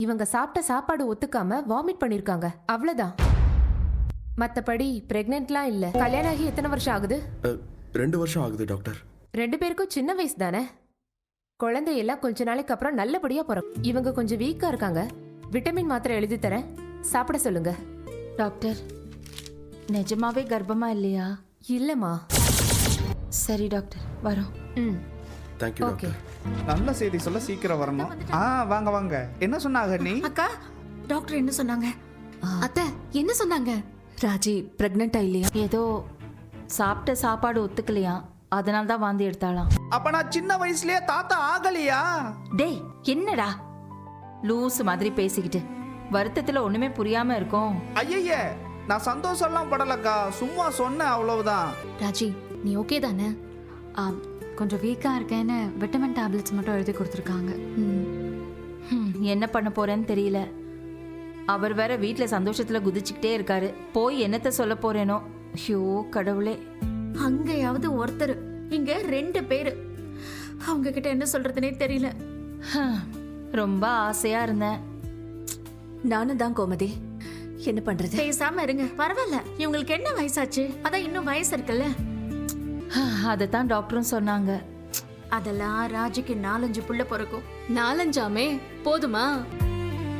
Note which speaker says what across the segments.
Speaker 1: இவங்க சாப்பிட்ட சாப்பாடு ஒத்துக்காம வாமிட் பண்ணிருக்காங்க, அவ்வளவுதான். மத்தபடி பிரெக்னென்ட்லாம் இல்ல. கல்யாணம் ஆகி எத்தனை வருஷம் ஆகுது?
Speaker 2: 2 வருஷம் ஆகுது டாக்டர்.
Speaker 1: 2 பேருக்கும் சின்ன வயசு தானே. குழந்தையெல்லாம் கொஞ்ச நாளைக்கு அப்புறம் நல்லபடியா பிறக்கும். இவங்க கொஞ்சம் வீக்கா இருக்காங்க. விட்டமின் மாத்திரை எழுதி தரேன், சாப்பிட சொல்லுங்க.
Speaker 3: டாக்டர், நிஜமாவே கர்ப்பமா இல்லையா?
Speaker 1: இல்லம்மா.
Speaker 3: சரி டாக்டர், வரோம்.
Speaker 2: Thank you
Speaker 1: okay.
Speaker 2: டாக்டர்.
Speaker 4: நல்ல செய்தி சொல்ல சீக்கிரம் வரணும். வாங்க வாங்க. என்ன சொன்னாங்க நீ?
Speaker 5: அக்கா, டாக்டர் என்ன சொன்னாங்க? அத்தை என்ன சொன்னாங்க?
Speaker 3: ராஜி பிரெக்னெண்டா இல்லையா? ஏதோ சாப்பிட்ட சாப்பாடு ஒத்துக்கலையா, அதனால தான் வாந்தி எடுத்தாளாம்.
Speaker 4: அப்ப நான் சின்ன வயசுலயே தாத்தா ஆகலையா?
Speaker 3: டேய், என்னடா லூஸ் மாதிரி பேசிக்கிட்டு வருத்தத்துல ஒண்ணுமே புரியாம இருக்கும்.
Speaker 4: ஐயய்ய, நான் சந்தோஷம்லாம் படலக்கா, சும்மா சொன்னேன் அவ்வளவுதான்.
Speaker 5: ராஜி, நீ ஓகே தானே? கொஞ்சம் வீக்கா இருக்கேன்னு விட்டமின் டேப்லெட்ஸ் மட்டும் எழுதி கொடுத்துருக்காங்க.
Speaker 3: என்ன பண்ண போறேன்னு தெரியல. அவர் வேற வீட்டுல சந்தோஷத்துல குதிச்சுக்கிட்டே இருக்காரு. போய் என்னத்த சொல்ல போறேனோ. ஐயோ கடவுளே.
Speaker 5: அங்கேயாவது ஒருத்தர், இங்க 2 பேரு. அவங்க கிட்ட என்ன சொல்றதுனே தெரியல.
Speaker 3: ரொம்ப ஆசையா இருந்தேன்.
Speaker 6: நானும் தான் கோமதி. என்ன பண்றது?
Speaker 5: பேசாம இருங்க, பரவாயில்ல. இவங்களுக்கு என்ன வயசாச்சு? அதான் இன்னும் வயசு இருக்குல்ல.
Speaker 3: அதத்தான் டாக்டரும் சொன்னாங்க.
Speaker 5: அதெல்லாம் ராஜிக்கு 4-5 புள்ள பிறக்கும்.
Speaker 6: 4-5 போதுமா?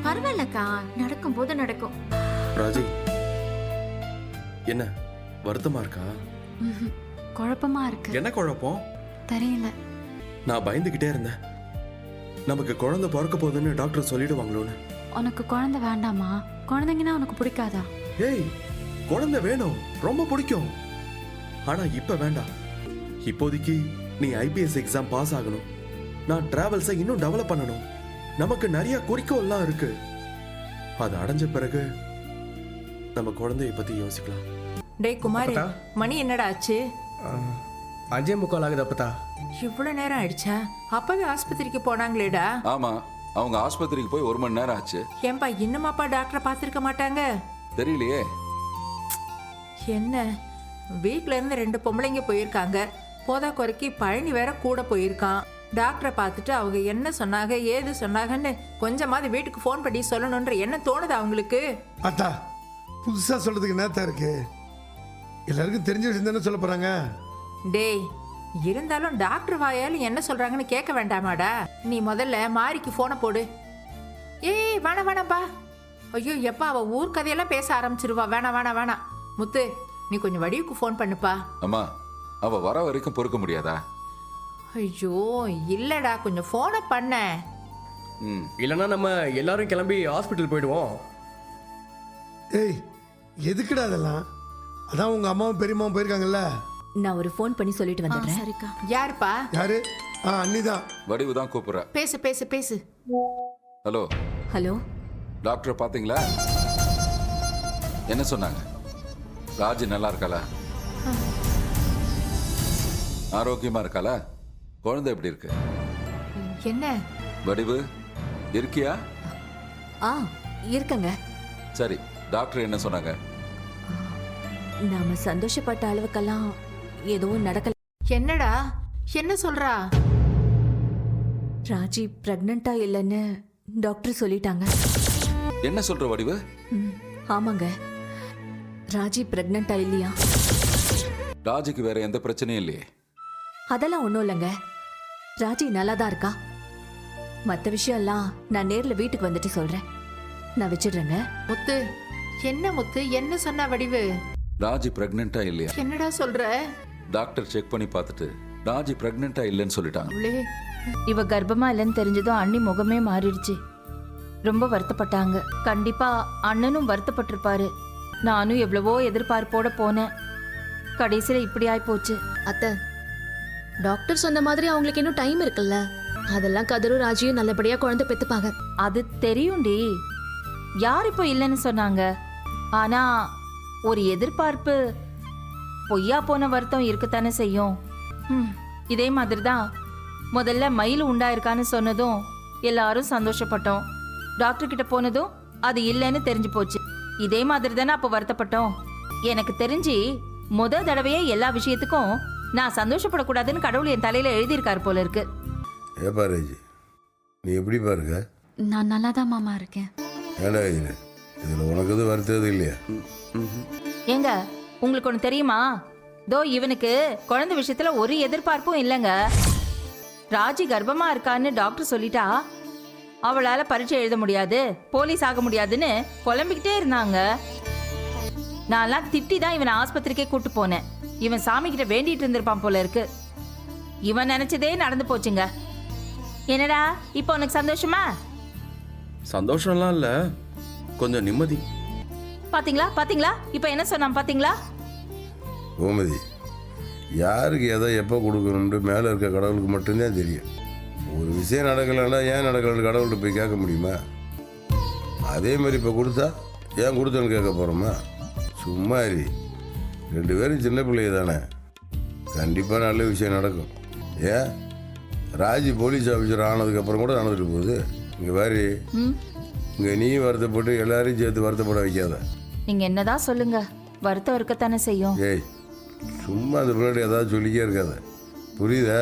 Speaker 5: பரவாயில்லக்கா, நடக்கும் போது நடக்கும்.
Speaker 2: ராஜி, என்ன வருத்தமா இருக்கா?
Speaker 5: குழப்பமா இருக்கு.
Speaker 2: என்ன குழப்பம்?
Speaker 5: தெரியல.
Speaker 2: நான் பயந்துகிட்டே இருந்தேன், நமக்கு குழந்தை பிறக்க போகுதுன்னு டாக்டர் சொல்லிடுவாங்களோன்னு.
Speaker 5: உனக்கு குழந்தை வேண்டாமா? குழந்தைங்கன்னா உனக்கு பிடிக்காதா?
Speaker 2: ஏய், குழந்தை வேணும், ரொம்ப பிடிக்கும். ஆனா இப்ப வேண்டாம். இப்போதைக்கு நீ IPS எக்ஸாம் பாஸ் ஆகணும். நான் டிராவல்ஸை இன்னும் டெவலப் பண்ணணும். நமக்கு நிறைய குறிக்கோள்லாம் இருக்கு. அது அடைஞ்ச பிறகு நம்ம குழந்தைய பத்தி யோசிக்கலாம்.
Speaker 7: டேய் குமாரி, மணி என்னடா ஆச்சு?
Speaker 8: 5:45 ஆகுது அப்பதா.
Speaker 7: இவ்வளவு நேரம் ஆயிடுச்சா? அப்பவே ஆஸ்பத்திரிக்கு போனாங்களேடா?
Speaker 9: ஆமா, அவங்க ஆஸ்பத்திரிக்கு போய் 1 மணி நேரம் ஆச்சு.
Speaker 7: ஏன்பா இன்னுமாப்பா டாக்டரை பார்த்திருக்க மாட்டாங்க?
Speaker 9: தெரியலையே.
Speaker 7: என்ன, வீட்ல இருந்து 2 பொம்பளைங்க போயிருக்காங்க. போதா குறைக்கு பழனி வேற கூட போயிருக்கான். டாக்டரை பார்த்துட்டு அவங்க என்ன சொன்னாங்க, ஏது சொன்னாங்கன்னு கொஞ்சமாவது வீட்டுக்கு ஃபோன் பண்ணி சொல்லணுன்ற என்ன தோணுது அவங்களுக்கு?
Speaker 10: அத்தா, புதுசா சொல்றதுக்கு என்னத்தா இருக்கு? எல்லாருக்கும் தெரிஞ்ச விஷயம் தானே சொல்ல போறாங்க.
Speaker 7: டேய், இருந்தாலும் டாக்டர் வாயாலும் என்ன சொல்றாங்கன்னு கேட்க வேண்டாமாடா? நீ முதல்ல மாரிக்கு போனை போடு. ஏய் வேணாம்பா. ஐயோ எப்பா, அவ ஊர் கதையெல்லாம் பேச ஆரம்பிச்சிருவா. வேணாம். முத்து, நீ கொஞ்சம் வடிவுக்கு ஃபோன் பண்ணுப்பா.
Speaker 9: அம்மா, அவ வர வரைக்கும் பொறுக்க முடியாதா?
Speaker 7: ஐயோ இல்லடா, கொஞ்சம் போனை பண்ண.
Speaker 8: இல்லைன்னா நம்ம எல்லாரும் கிளம்பி ஹாஸ்பிட்டல் போயிடுவோம்.
Speaker 10: ஏய், எதுக்குடா அதெல்லாம்? அதான் உங்க அம்மாவும் பெரியம்மாவும் போயிருக்காங்கல்ல.
Speaker 6: நான் ஒரு ஃபோன் பண்ணி சொல்லிட்டு வந்துடுறேன்.
Speaker 5: சரிக்கா.
Speaker 7: யாருப்பா?
Speaker 10: யாரு? அண்ணிதான்.
Speaker 9: வடிவு தான் கூப்பிடுற.
Speaker 7: பேசு.
Speaker 9: ஹலோ.
Speaker 6: ஹலோ,
Speaker 9: டாக்டரை பாத்தீங்களா? என்ன சொன்னாங்க? ராஜி நல்லா இருக்காளா? ஆரோக்கியமா இருக்காளா? குழந்தை எப்படி இருக்கு?
Speaker 7: என்ன
Speaker 9: வடிவு இருக்கியா?
Speaker 6: இருக்கங்க.
Speaker 9: சரி, டாக்டர் என்ன சொன்னாங்க?
Speaker 6: நாம சந்தோஷப்பட்ட அளவுக்கெல்லாம் எதுவும் நடக்கல.
Speaker 7: என்னடா, என்ன சொல்றா?
Speaker 6: ராஜி பிரெக்னண்டா இல்லைன்னு டாக்டர் சொல்லிட்டாங்க.
Speaker 9: என்ன சொல்ற வடிவு?
Speaker 6: ஆமாங்க, ராஜி பிரெக்னண்டா இல்லையா?
Speaker 9: ராஜிக்கு வேற எந்த பிரச்சனையும் இல்லையே?
Speaker 6: அதெல்லாம் ஒண்ணும் இல்லைங்க. ராஜி நல்லா தான் இருக்கா. மற்ற விஷயம் எல்லாம் நான் நேர்ல வீட்டுக்கு வந்துட்டு சொல்றேன். நான் வச்சிடுறேங்க.
Speaker 7: முத்து, என்ன சொன்னா வடிவு?
Speaker 9: ராஜி பிரெக்னெண்டா இல்லையா?
Speaker 7: என்னடா சொல்ற?
Speaker 9: டாக்டர் செக் பண்ணி பார்த்துட்டு ராஜி பிரெக்னெண்டா இல்லைன்னு சொல்லிட்டாங்க.
Speaker 3: இவ கர்ப்பமா இல்லைன்னு தெரிஞ்சதும் அண்ணி முகமே மாறிடுச்சு. ரொம்ப வருத்தப்பட்டாங்க. கண்டிப்பா அண்ணனும் வருத்தப்பட்டிருப்பாரு. நானும் எவ்வளவோ எதிர்பார்ப்போட போனேன். கடைசியில இப்படி ஆயி போச்சு.
Speaker 6: அத்தை, டாக்டர் சொன்ன மாதிரி அவங்களுக்கு இன்னும் டைம் இருக்குல்ல. அதெல்லாம் கதரும் ராஜியும் நல்லபடியா குழந்தை பெத்துப்பாங்க.
Speaker 3: அது தெரியும்டி. யார் இப்போ இல்லைன்னு சொன்னாங்க? ஆனா ஒரு எதிர்பார்ப்பு பொய்யா போன வருத்தம் இருக்கத்தானே செய்யும். இதே மாதிரி தான் முதல்ல மயில் உண்டாயிருக்கான்னு சொன்னதும் எல்லாரும் சந்தோஷப்பட்டோம். டாக்டர் கிட்ட போனதும் அது இல்லைன்னு தெரிஞ்சு போச்சு. இதே மாதிரி தானே அப்போ வருத்தப்பட்டோம். எனக்கு தெரிஞ்சு தடவையே எல்லா விஷயத்துக்கும் நான் சந்தோஷப்படக்கூடாதுன்னு கடவுள் என் தலையில எழுதியிருக்காரு போல இருக்கு.
Speaker 11: ஏப்பா ராஜி, நீ எப்படி பாருங்க?
Speaker 5: நான் நல்லா தான் மாமா இருக்கேன்.
Speaker 11: ஏடா இது இதில் உனக்கு எதுவும் வருத்தது இல்லையா?
Speaker 3: ஏங்க உங்களுக்கு ஒன்று தெரியுமா? தோ இவனுக்கு குழந்தை விஷயத்துல ஒரு எதிர்பார்ப்பும் இல்லைங்க. ராஜி கர்ப்பமா இருக்கான்னு டாக்டர் சொல்லிட்டா அவளால பரீட்சை எழுத முடியாது, போலீஸ் ஆக முடியாதுன்னு புலம்பிக்கிட்டே இருந்தாங்க. நான்லாம் திட்டி தான் இவனை ஆஸ்பத்திரிக்கே கூட்டு போனேன். இவன் சாமி கிட்ட வேண்டிட்டு இருந்திருப்பான் போல இருக்கு. இவன் நினைச்சதே நடந்து போச்சுங்க. என்னடா இப்போ உனக்கு சந்தோஷமா?
Speaker 2: சந்தோஷம்லாம் இல்ல, கொஞ்சம் நிம்மதி.
Speaker 3: பாத்தீங்களா பாத்தீங்களா இப்ப என்ன சொன்னான் பாத்தீங்களா?
Speaker 11: கோமதி, யாருக்கு எதை எப்போ கொடுக்கணும்னு மேலே இருக்க கடவுளுக்கு மட்டும்தான் தெரியும். ஒரு விஷயம் நடக்கலைன்னா ஏன் நடக்கலன்னு கடவுள்கிட்ட போய் கேட்க முடியுமா? அதே மாதிரி இப்போ கொடுத்தா ஏன் கொடுத்தோன்னு கேட்க போகிறோமா? சும்மா இரு. 2 பேரும் சின்ன பிள்ளைங்க தானே, கண்டிப்பாக நல்ல விஷயம் நடக்கும். ஏன் ராஜி போலீஸ் ஆஃபீஸர் ஆனதுக்கப்புறம் கூட நடந்துட்டு போகுது. இங்கே பாரு, இங்கே நீ வருத்தப்பட்டு எல்லாரையும் சேர்த்து வருத்தப்பட வைக்காத.
Speaker 3: நீங்க என்னதான் சொல்லுங்க, வருத்தம் இருக்கத்தானே செய்யும்.
Speaker 11: ஏய், சும்மா அந்த பிள்ளைகிட்ட ஏதாவது சொல்லிக்கே இருக்காத, புரியுதா?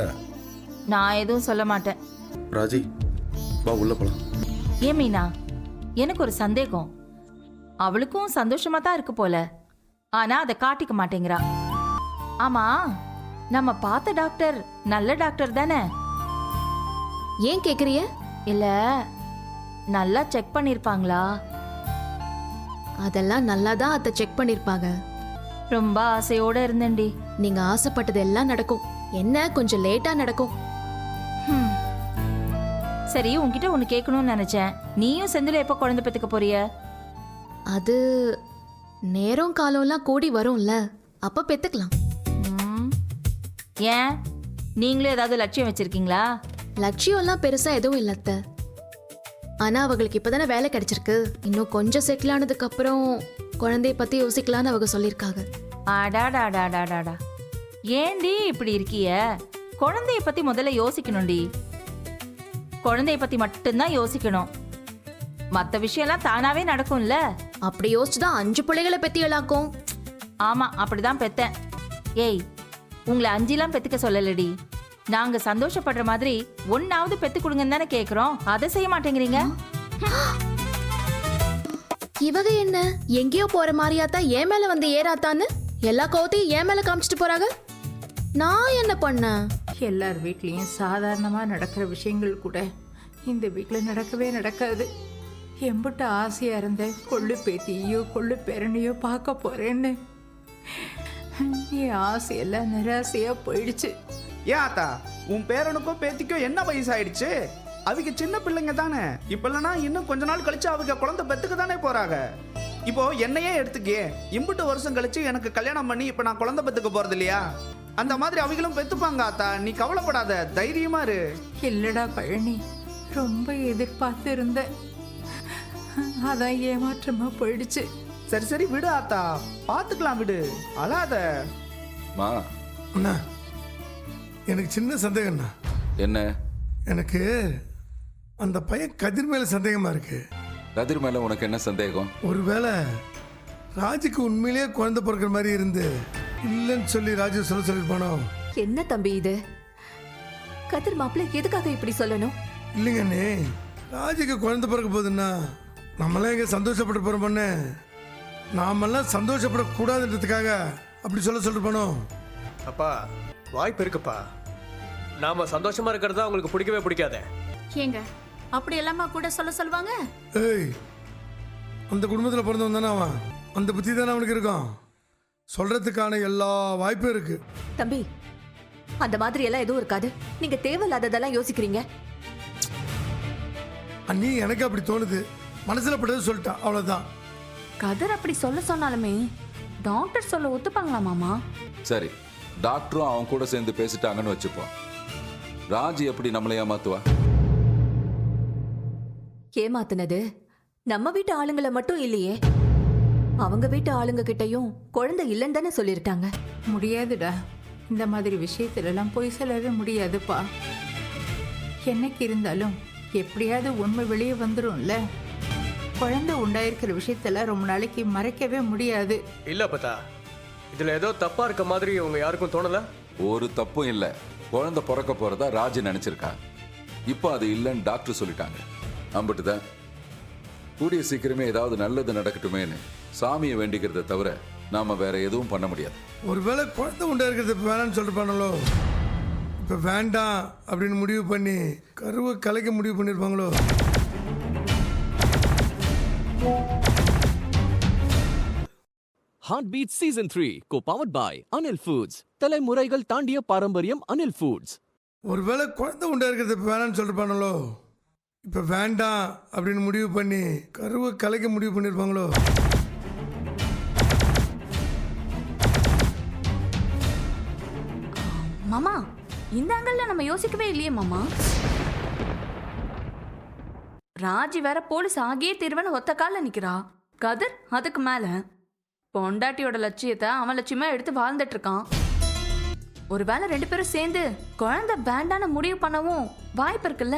Speaker 3: நான் எதுவும் சொல்ல மாட்டேன்.
Speaker 2: ராஜி வா உள்ள போலாம்.
Speaker 3: ஏன் மீனா, எனக்கு ஒரு சந்தேகம். அவளுக்கும் சந்தோஷமா தான் இருக்கு போல, ஆனா அதை காட்டிக்க மாட்டேங்கிறா. ஆமா, நம்ம பார்த்த டாக்டர் நல்ல டாக்டர் தானே?
Speaker 6: ஏன் கேக்குறிய?
Speaker 3: இல்ல, நல்லா செக் பண்ணிருப்பாங்களா?
Speaker 6: அதெல்லாம் நல்லா தான் அத்தை செக் பண்ணிருப்பாங்க.
Speaker 3: ரொம்ப ஆசையோட இருந்தேன்டி.
Speaker 6: நீங்க ஆசைப்பட்டது எல்லாம் நடக்கும். என்ன கொஞ்சம் லேட்டா நடக்கும்.
Speaker 3: சரி, உன்கிட்ட ஒன்னு கேட்கணும்னு நினைச்சேன். நீயும் செந்தில எப்ப குழந்தை பெத்துக்க போறிய?
Speaker 6: அது நேரம் காலம்லாம் கூடி வரும்ல, அப்ப பெத்துக்கலாம்.
Speaker 3: ஏன், நீங்களும் ஏதாவது லட்சியம் வச்சிருக்கீங்களா?
Speaker 6: லட்சியம்லாம் பெருசா எதுவும் இல்ல அத்தை. ஆனா அவங்களுக்கு இப்பதானே வேலை கிடைச்சிருக்கு. இன்னும் கொஞ்சம் செட்டில் ஆனதுக்கு அப்புறம் குழந்தைய பத்தி யோசிக்கலாம்னு அவங்க சொல்லியிருக்காங்க.
Speaker 3: அடாடாடாடாடாடா, ஏண்டி இப்படி இருக்கிய? குழந்தைய பத்தி முதல்ல யோசிக்கணும்டி. குழந்தைய பத்தி மட்டும்தான் யோசிக்கணும். மத்த விஷயம்லாம் தானாவே நடக்கும்ல.
Speaker 6: அப்படி யோசிச்சுதான் 5 பிள்ளைகளை பெத்தியலாக்கும்.
Speaker 3: ஆமா, அப்படிதான் பெத்தேன். ஏய், உங்களை 5 பெத்துக்க சொல்லலடி. நாங்க சந்தோஷப்படுற மாதிரி 1ஆவது பெத்து கொடுங்கன்னு தானே கேக்குறோம். அதை செய்ய மாட்டேங்கிறீங்க.
Speaker 6: இவங்க என்ன எங்கேயோ போற மாதிரியாத்தா என் மேல வந்து ஏறாத்தான்னு எல்லா கோவத்தையும் என் மேல காமிச்சிட்டு போறாங்க. நான் என்ன பண்ணேன்?
Speaker 7: எல்லார் வீட்லேயும் சாதாரணமாக நடக்கிற விஷயங்கள் கூட இந்த வீட்டில் நடக்கவே நடக்காது. எம்பிட்ட ஆசையாக இருந்தேன் கொள்ளு பேத்தியோ கொள்ளு பேரனையோ பார்க்க போகிறேன்னு. என் ஆசையெல்லாம் நிராசையாக போயிடுச்சு.
Speaker 4: ஏன் ஆத்தா, உன் பேரனுக்கும் பேத்திக்கும் என்ன வயசாயிடுச்சு? அவங்க சின்ன பிள்ளைங்க தானே. இப்ப இல்லைன்னா இன்னும் கொஞ்ச நாள் கழிச்சு அவங்க குழந்தை பெத்துக்க தானே போறாங்க. இப்போ என்னையே எடுத்துக்கே, இம்புட்டு வருஷம் கழிச்சு எனக்கு கல்யாணம் பண்ணி இப்ப நான் குழந்தை பெத்துக்க போறது இல்லையா? அந்த மாதிரி அவங்களும் பெத்துப்பாங்க ஆத்தா, நீ கவலைப்படாத, தைரியமா இரு.
Speaker 7: இல்லடா பழனி, ரொம்ப எதிர்பார்த்து இருந்தேன், அதான் ஏமாற்றமா போயிடுச்சு.
Speaker 4: சரி சரி விடு ஆத்தா, பாத்துக்கலாம் விடு, அழாத.
Speaker 9: மா,
Speaker 10: அண்ணா எனக்கு சின்ன சந்தேகம்ண்ணா.
Speaker 9: என்ன?
Speaker 10: எனக்கு அந்த பையன் கதிர் மேல சந்தேகமா இருக்கு.
Speaker 9: கதிர் மேல உனக்கு என்ன சந்தேகம்?
Speaker 10: ஒருவேளை ராஜுக்கு உண்மையிலேயே குழந்தை பிறக்கிற மாதிரி இருந்து இல்லைன்னு சொல்லி ராஜு சொல்லிருப்பானோ?
Speaker 6: என்ன தம்பி இது? கதிர் மாப்பிள்ளை எதுக்காக இப்படி சொல்லணும்?
Speaker 10: இல்லைங்க அண்ணே, ராஜுக்கு குழந்தை பிறக்க போகுதுன்னா நம்மளாம் எங்க சந்தோஷப்பட்டு போற பொண்ணு, நாமெல்லாம் சந்தோஷப்படக்கூடாதுன்றதுக்காக அப்படி சொல்லிருப்பானோ?
Speaker 8: அப்பா, வாய்ப்பு இருக்குப்பா. நாம சந்தோஷமா இருக்கிறது அவங்களுக்கு பிடிக்கவே பிடிக்காதே.
Speaker 5: ஏங்க அப்படி எல்லாமா கூட சொல்லுவாங்க?
Speaker 10: ஏய், அந்த குடும்பத்தில் பிறந்தவன் தானே அவன், அந்த புத்தி தானே அவனுக்கு இருக்கும். சொல்றதுக்கான எல்லா வாய்ப்பும் இருக்கு.
Speaker 6: தம்பி, அந்த மாதிரி எல்லாம் எதுவும் இருக்காது. நீங்க தேவையில்லாததெல்லாம் யோசிக்கிறீங்க.
Speaker 10: அண்ணி, எனக்கு அப்படி தோணுது. மனசுல பட்டது சொல்லிட்டா, அவ்வளவுதான்.
Speaker 5: கதிர் அப்படி சொன்னாலுமே டாக்டர் சொல்ல ஒத்துப்பாங்களா மாமா?
Speaker 9: சரி, டாக்டரும் அவன் கூட சேர்ந்து பேசிட்டாங்கன்னு வச்சுப்போம். ராஜி எப்படி நம்மளை ஏமாத்துவா?
Speaker 6: ஏமாத்துனது நம்ம வீட்டு ஆளுங்களை மட்டும் இல்லையே, அவங்க வீட்டு ஆளுங்க கிட்டயும் குழந்தை இல்லைன்னு தானே சொல்லியிருக்காங்க.
Speaker 7: முடியாதுடா, இந்த மாதிரி விஷயத்துலலாம் போய் சொல்லவே முடியாதுப்பா. என்னைக்கு இருந்தாலும் எப்படியாவது உண்மை வெளியே வந்துடும்ல. குழந்தை உண்டாயிருக்கிற விஷயத்துல ரொம்ப நாளைக்கு மறைக்கவே முடியாது.
Speaker 8: இல்ல பத்தா, இதுல ஏதோ தப்பா இருக்க மாதிரி உங்க யாருக்கும் தோணல?
Speaker 9: ஒரு தப்பும் இல்ல. குழந்தை பிறக்க போறதா ராஜி நினைச்சிருக்கா. இப்போ அது இல்லைன்னு டாக்டர் சொல்லிட்டாங்க. அம்பிட்டுதான். கூடிய சீக்கிரமே ஏதாவது நல்லது நடக்கட்டுமேன்னு சாமியை வேண்டிக்கிறத தவிர நாம வேற எதுவும் பண்ண முடியாது.
Speaker 10: ஒருவேளை குழந்தை உண்டா இருக்கிறது இப்போ வேணாம்னு சொல்லிட்டு பண்ணலோ, இப்போ வேண்டாம் அப்படின்னு முடிவு பண்ணி கருவை கலைக்க முடிவு பண்ணியிருப்பாங்களோ?
Speaker 12: Heartbeat Season 3 co-powered by Anil Foods. தலைமுறைகள் தாண்டிய பாரம்பரியம் அனில் ஃபுட்ஸ்.
Speaker 10: ஒருவேளை குழந்தை உண்டா இருக்கிறது இப்போ வேணாம்னு சொல்லிட்டு பண்ணலோ, இப்போ வேண்டாம் அப்படின்னு முடிவு பண்ணி கருவை கலைக்க முடிவு பண்ணியிருப்பாங்களோ?
Speaker 5: மாமா இந்த ஆங்கிள் நம்ம யோசிக்கவே இல்லையே மாமா. ராஜி வேற போலீஸ் ஆகியே தீர்வன்னு ஒத்த கால நிக்கிறா. கதிர் அதுக்கு மேல பொண்டாட்டியோட லட்சியத்தை அவன் லட்சியமா எடுத்து வாழ்ந்துட்டு இருக்கான். ஒருவேளை 2 பேரும் சேர்ந்து குழந்தை வேண்டான்னு முடிவு பண்ணவும் வாய்ப்பு இருக்குல்ல.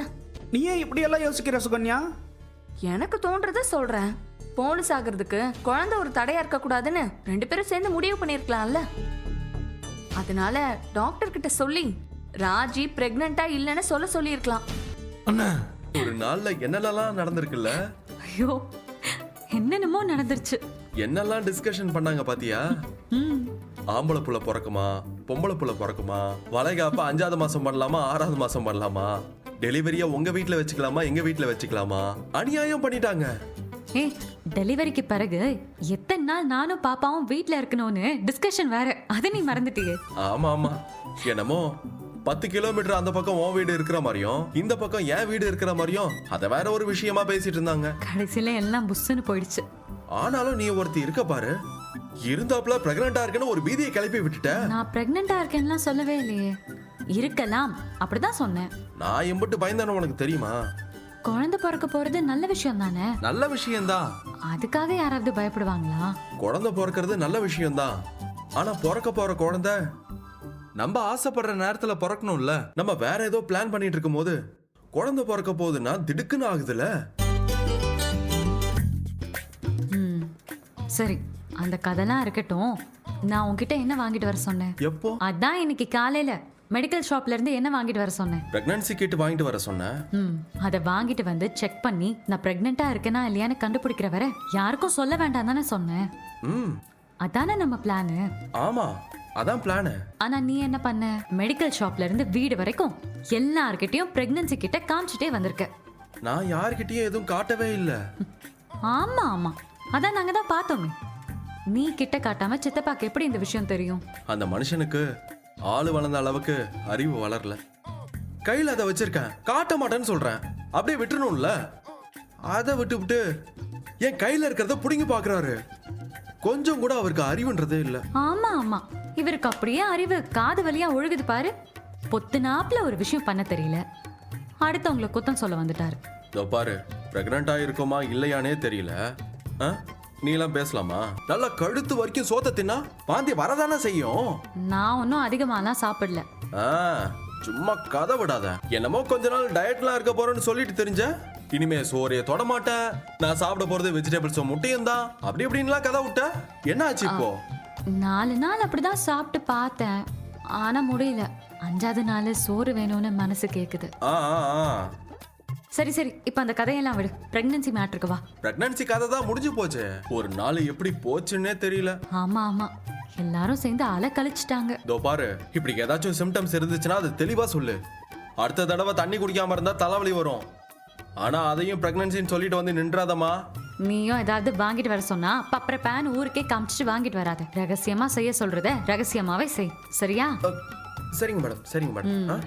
Speaker 4: நீ ஏன் இப்படி எல்லாம் யோசிக்கிற சுகன்யா?
Speaker 5: எனக்கு தோன்றத சொல்றேன். போலீஸ் ஆகிறதுக்கு குழந்தை ஒரு தடையா இருக்க கூடாதுன்னு 2 பேரும் சேர்ந்து முடிவு பண்ணிருக்கலாம்ல. அதனால டாக்டர் கிட்ட சொல்லி ராஜி பிரெக்னண்டா இல்லைன்னு சொல்லி இருக்கலாம்.
Speaker 10: அண்ணா,
Speaker 2: ஒரு நாள்ல என்னெல்லாம் நடந்திருக்குல்ல?
Speaker 5: ஐயோ என்னென்னமோ நடந்துருச்சு.
Speaker 2: என்னெல்லாம் டிஸ்கஷன் பண்ணாங்க பாத்தியா? ஆம்பளை புள்ள பிறக்குமா, பொம்பளை புள்ள பிறக்குமா, வளைகாப்ப 5ஆவது மாசம் பண்ணலாமா, 6ஆவது மாசம் பண்ணலாமா, டெலிவரியா உங்க வீட்டுல வச்சுக்கலாமா, எங்க வீட்டுல வச்சுக்கலாமா, அநியாயம் பண்ணிட்டாங்க.
Speaker 5: ஏய் டெலிவரிக்கு பிறகு எத்தனை நாள் நானும் பாப்பாவும் வீட்ல இருக்கணும்னு டிஸ்கஷன் வேற. அதை நீ மறந்துட்டியே.
Speaker 2: ஆமா ஆமா, என்னமோ 10 கிலோமீட்டர் அந்த பக்கம் உன் வீடு இருக்கிற மாதிரியும் இந்த பக்கம் என் வீடு இருக்கிற மாதிரியும் அதை வேற ஒரு விஷயமா பேசிட்டு இருந்தாங்க.
Speaker 5: கடைசியில எல்லாம் புஷ்னு போயிடுச்சு.
Speaker 2: ஆனாலும் நீ ஒருத்தி இருக்க பாரு, இருந்தாப்ல பிரெக்னண்டா இருக்குன்னு ஒரு பீதியை கிளப்பி விட்டுட்ட.
Speaker 5: நான் பிரெக்னண்டா இருக்கேன்னா சொல்லவே இல்லையே. இருக்கலாம் அப்படிதான் சொன்னேன்.
Speaker 2: நான் எம்பிட்டு பயந்தானு உனக்கு தெரியுமா?
Speaker 5: குழந்தை பிறக்க போறது நல்ல விஷயம் தானே.
Speaker 2: நல்ல விஷயம்தான்.
Speaker 5: அதுக்காக யாராவது பயப்படுவாங்களா?
Speaker 2: குழந்தை பிறக்கிறது நல்ல விஷயம்தான். ஆனா பிறக்க போற குழந்தை நம்ம ஆசைப்படுற நேரத்துல பிறக்கணும்ல. நம்ம வேற ஏதோ பிளான் பண்ணிட்டு இருக்கும் போது குழந்தை பிறக்க போகுதுன்னா திடுக்குன்னு ஆகுதுல.
Speaker 5: சரி அந்த கதைலாம் இருக்கட்டும். நான் உன்கிட்ட என்ன வாங்கிட்டு வர சொன்னேன்?
Speaker 2: எப்போ?
Speaker 5: அதான் இன்னைக்கு காலையில மெடிக்கல் ஷாப்ல இருந்து என்ன வாங்கிட்டு வர சொன்னேன்?
Speaker 2: பிரெக்னன்சி கிட் வாங்கிட்டு வர சொன்னேன்.
Speaker 5: அதை வாங்கிட்டு வந்து செக் பண்ணி நான் பிரெக்னெண்டா இருக்கேனா இல்லையான்னு கண்டுபிடிக்கிற வரை யாருக்கும் சொல்ல வேண்டாம் தானே சொன்னேன். அதானே நம்ம பிளானு.
Speaker 2: ஆமா அதான் பிளானு.
Speaker 5: ஆனா நீ என்ன பண்ண? மெடிக்கல் ஷாப்ல இருந்து வீடு வரைக்கும் எல்லார்கிட்டயும் பிரெக்னன்சி கிட்ட காமிச்சிட்டே வந்திருக்க.
Speaker 2: நான் யார்கிட்டயும் எதுவும் காட்டவே இல்ல.
Speaker 5: ஆமா ஆமா, அதான் நாங்க தான் பார்த்தோமே. நீ கிட்ட காட்டாம சித்தப்பாக்கு எப்படி இந்த விஷயம் தெரியும்?
Speaker 2: அந்த மனுஷனுக்கு ஆளு வளர்ந்த அளவுக்கு அறிவு வளரல. கையில அதை வச்சிருக்கேன், காட்ட மாட்டேன்னு சொல்றேன். அப்படியே விட்டுணும்ல. அதை விட்டு என் கையில இருக்கிறத புடிங்கி பாக்குறாரு. கொஞ்சம் கூட அவருக்கு அறிவுன்றதே இல்ல.
Speaker 5: ஆமா ஆமா, இவருக்கு அப்படியே அறிவு காது வழியா ஒழுகுது பாரு. பொத்து நாப்புல ஒரு விஷயம் பண்ண தெரியல, அடுத்தவங்களை குத்தம் சொல்ல வந்துட்டாரு.
Speaker 2: பாரு, பிரெக்னண்டா இருக்கோமா இல்லையானே தெரியல. நீ எல்லாம் பேசலாமா? நல்லா கழுத்து வரைக்கும் சோத்த தின்னா வாந்தி வரதானே செய்யும்.
Speaker 5: நான் ஒன்னும் அதிகமாலாம் சாப்பிடல.
Speaker 2: சும்மா கதை விடாத. என்னமோ கொஞ்ச நாள் டயட்லாம் இருக்க போறேன்னு சொல்லிட்டு தெரிஞ்ச, இனிமே சோறைய தொட மாட்டேன், நான் சாப்பிட போறது வெஜிடபிள்ஸ் முட்டையும் தான், அப்படி இப்படின்லாம் கதை விட்ட. என்ன ஆச்சு இப்போ?
Speaker 5: 4 நாள் அப்படிதான் சாப்பிட்டு பார்த்தேன், ஆனா முடியல. 5ஆவது நாள் சோறு வேணும்னு மனசு கேக்குது. சரி சரி, இப்ப அந்த கதையெல்லாம் விடு. பிரெக்னன்சி மேட்டருக்கு வா.
Speaker 2: பிரெக்னன்சி கதை தான் முடிஞ்சு போச்சு. ஒரு நாள் எப்படி போச்சுன்னே தெரியல.
Speaker 5: ஆமா ஆமா, எல்லாரும் சேர்ந்து அலை கழிச்சிட்டாங்க.
Speaker 2: பாரு, இப்படி ஏதாச்சும் சிம்டம்ஸ் இருந்துச்சுன்னா அது தெளிவா சொல்லு. அடுத்த தடவை தண்ணி குடிக்காம இருந்தா தலைவலி வரும். ஆனா அதையும் பிரெக்னன்சின்னு சொல்லிட்டு வந்து நின்றாதமா.
Speaker 5: நீயும் ஏதாவது வாங்கிட்டு வர சொன்னா பப்பர பேன் ஊருக்கே காமிச்சிட்டு வாங்கிட்டு வராத. ரகசியமா செய்ய சொல்றத ரகசியமாவே செய், சரியா?
Speaker 2: சரிங்க மேடம், சரிங்க மேடம்.